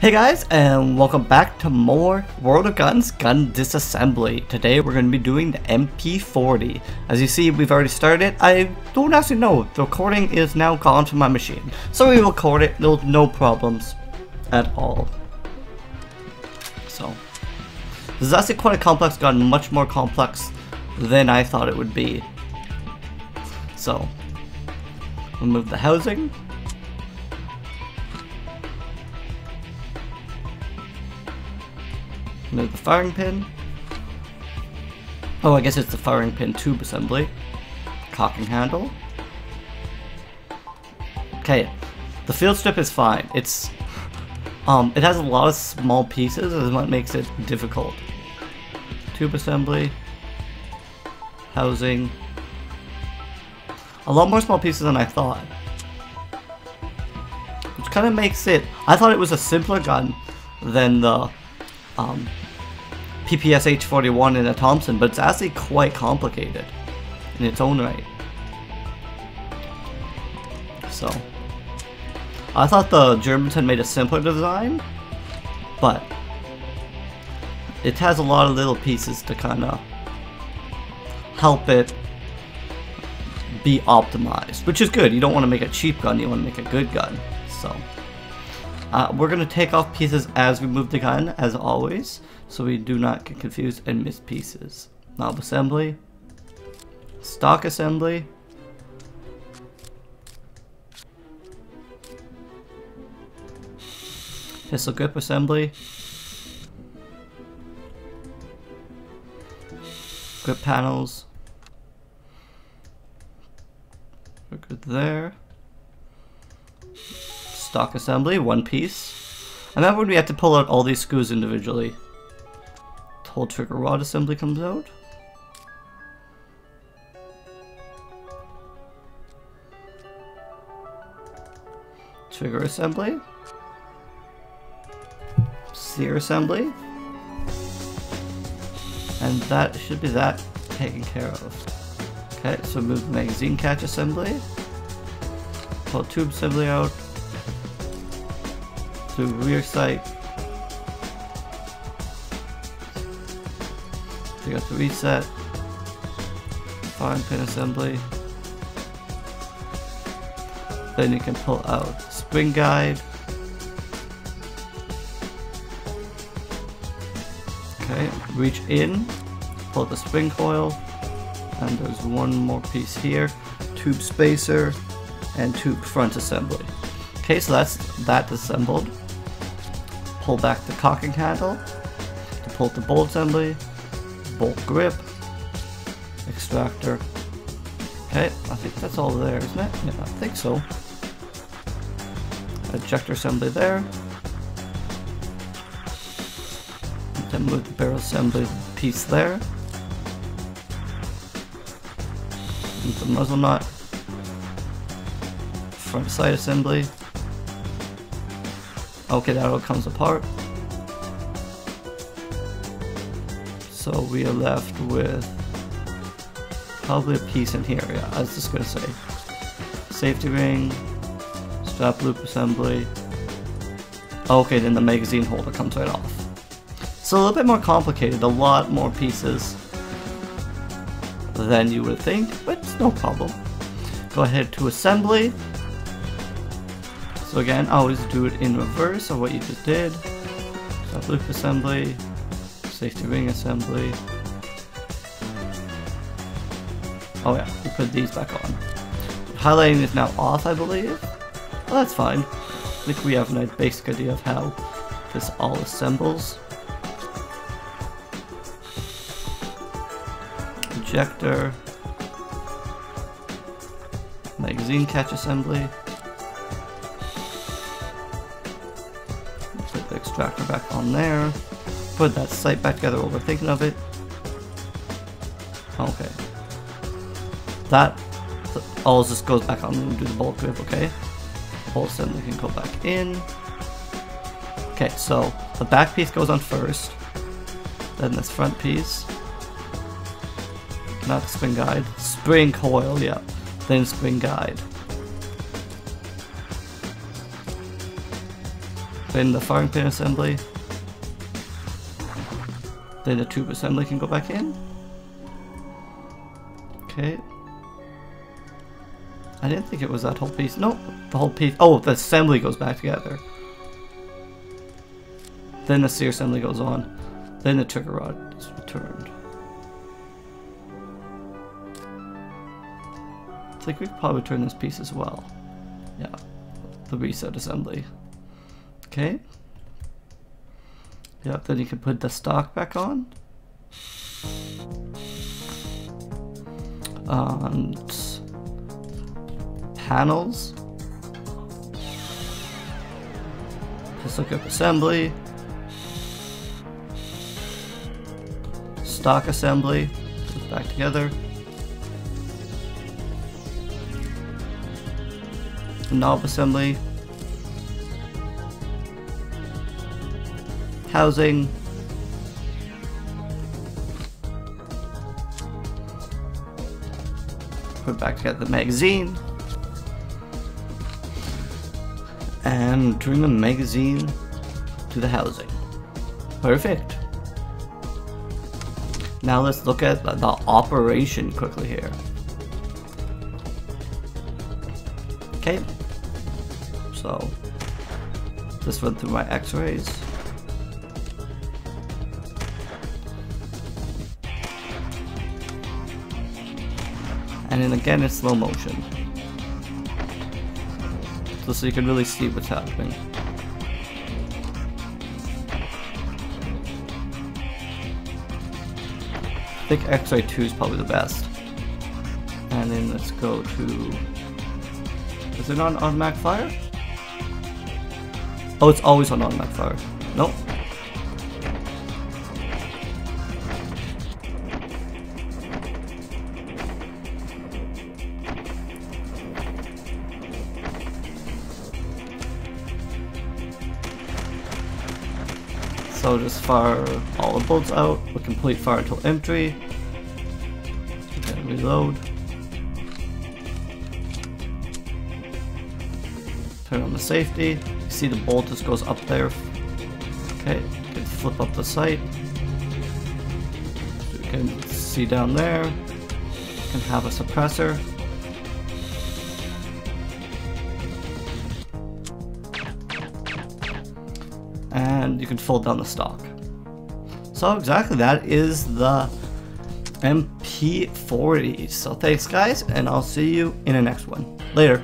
Hey guys, and welcome back to more World of Guns gun disassembly. Today we're going to be doing the MP40. As you see, we've already started. I don't actually know. The recording is now gone from my machine. So we record it, no problems at all. So, this is actually quite a complex gun, much more complex than I thought it would be. So, remove the housing. Remove the firing pin. Oh, I guess it's the firing pin tube assembly. Cocking handle. Okay, the field strip is fine. It has a lot of small pieces, is what makes it difficult. Tube assembly. Housing. A lot more small pieces than I thought. Which kind of makes it... I thought it was a simpler gun than the PPS H41 in a Thompson, but it's actually quite complicated in its own right. So, I thought the Germans had made a simpler design, but it has a lot of little pieces to kind of help it be optimized, which is good. You don't want to make a cheap gun, you want to make a good gun. So, we're going to take off pieces as we move the gun, as always, so we do not get confused and miss pieces. Knob assembly, stock assembly, pistol grip assembly, grip panels, we're good there. Stock assembly, one piece. And then when we have to pull out all these screws individually. The whole trigger rod assembly comes out. Trigger assembly. Sear assembly. And that should be that taken care of. Okay, so move the magazine catch assembly. Pull tube assembly out. To rear sight. You got the reset. Firing pin assembly. Then you can pull out spring guide. Okay, reach in, pull out the spring coil, and there's one more piece here. Tube spacer and tube front assembly. Okay, so that's that assembled. Pull back the cocking handle to pull the bolt assembly, bolt grip, extractor. Okay, I think that's all there, isn't it? Yeah, I think so. Ejector assembly there. And then move the barrel assembly piece there. Move the muzzle nut. Front sight assembly. Okay, that all comes apart. So we are left with probably a piece in here. Yeah, I was just gonna say. Safety ring, strap loop assembly. Okay, then the magazine holder comes right off. So a little bit more complicated, a lot more pieces than you would think, but it's no problem. Go ahead to assembly. So again, always do it in reverse of what you just did. Strap loop assembly, safety ring assembly. Oh yeah, we put these back on. Highlighting is now off, I believe. Well, that's fine. I think we have a basic idea of how this all assembles. Ejector. Magazine catch assembly. Put the extractor back on there. Put that sight back together while we're thinking of it. Okay. That all just goes back on and do the bolt grip, okay? Bolt assembly can go back in. Okay, so the back piece goes on first. Then this front piece. Not the spring guide. Spring coil, yeah. Then spring guide. Then the firing pin assembly. Then the tube assembly can go back in. Okay. I didn't think it was that whole piece. Nope, the whole piece. Oh, the assembly goes back together. Then the sear assembly goes on. Then the trigger rod is returned. I think we could probably turn this piece as well. Yeah, the reset assembly. Okay. Yeah, then you can put the stock back on. And panels. Just look up assembly. Stock assembly. Put it back together. Knob assembly. Housing. Put back together the magazine. And bring the magazine to the housing. Perfect. Now let's look at the operation quickly here. Okay. So, just run through my x-rays. And then again in slow motion. So you can really see what's happening. I think X-ray 2 is probably the best. And then let's go to... Is it on automatic fire? Oh, it's always on automatic fire. Nope. So just fire all the bolts out with complete fire until empty. And reload. Turn on the safety. You see the bolt just goes up there. Okay, you can flip up the sight. You can see down there. You can have a suppressor. And you can fold down the stock. So exactly, that is the MP40. So thanks guys, and I'll see you in the next one. Later.